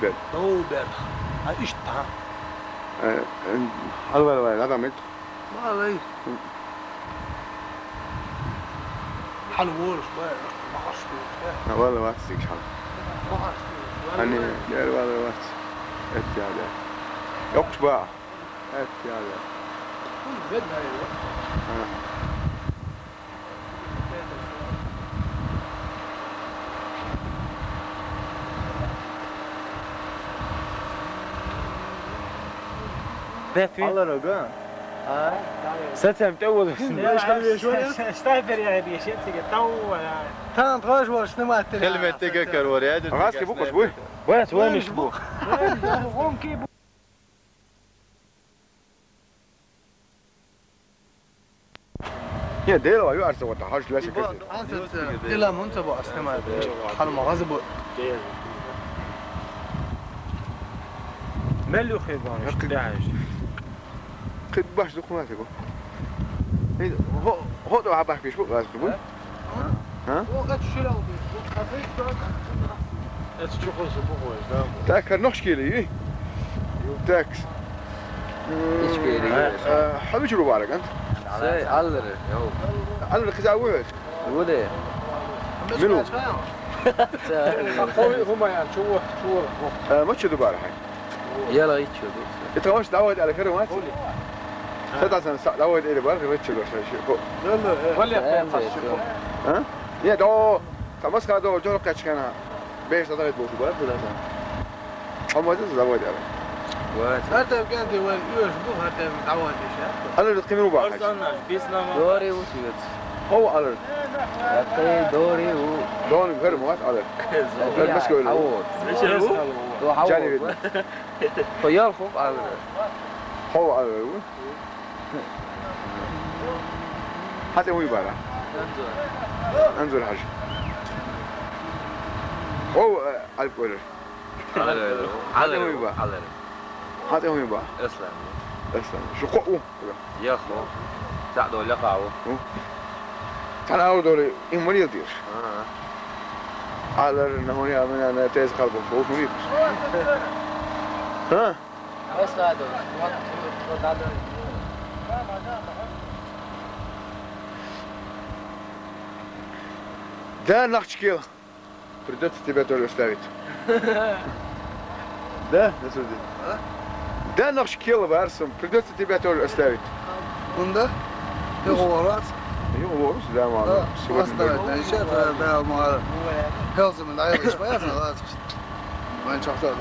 بيت هو بيت اشتها هلا هذا عملت ما علي حلوول شوية ما عصبي والله ما تسيك حال ما عصبي أنا دير والله ما أنت هذا يقش بقى أنت هذا كل بدنا أيوة بيتي الله رجع ستم تقول ليش خلي شوية استهبل يا بيش انت تو تان تغاش ورش نمات كلمة تذكر ورياد غاسكي بوكش بوي وين يشبو وين كيف يا دير ويا أرسل وتحاش لا شك إلى منتبه أستمع حال مغازب ملو خيبان داعش قد باش دخلنا تقول هو ده عباك بيش بوك غاسك بوي ها وقت شلو تشوفوا سبوه تاكر نخش كيلي إيه تاكس إيش كيري حبيش رو بارك أنت سي علر يو على الخزاء وين ودي منو هم يعني شو ما تشدوا بارح يلا يتشو أنت مش دعوت على كرمات ثلاث سنين دعوت إلى بارح ما تشدوا شيء ولا ها يا دو تمسك هذا جورو كاتش كنا بيش تضغط بوش بارح ولا هم ما تنسى دعوت على هذا كان وين يشبه هذا متعود ايش على القيمة بارح دوري وسويت هو على يقي دوري و دون غير موات على غير بس كله حوض هو حوض جاني طيار خوف على هو على حتى هو يبارح انزل حاجة هو على الكولر على حتى هو يبارح اسلم شو قوة يا خو ساعدوا لقعوا أنا أقول دوري إيه مريض يدير على إنه هني أنا تيز قلبه فوق مريض ها بس هذا ده نقش كيل придется тебя тоже оставить да насуди ده نقش كيل وارسم придется тебя тоже оставить bunda يغورات يو لا ما أصدقائي شاف هذا ما هلزم العيال شوية وين شفتها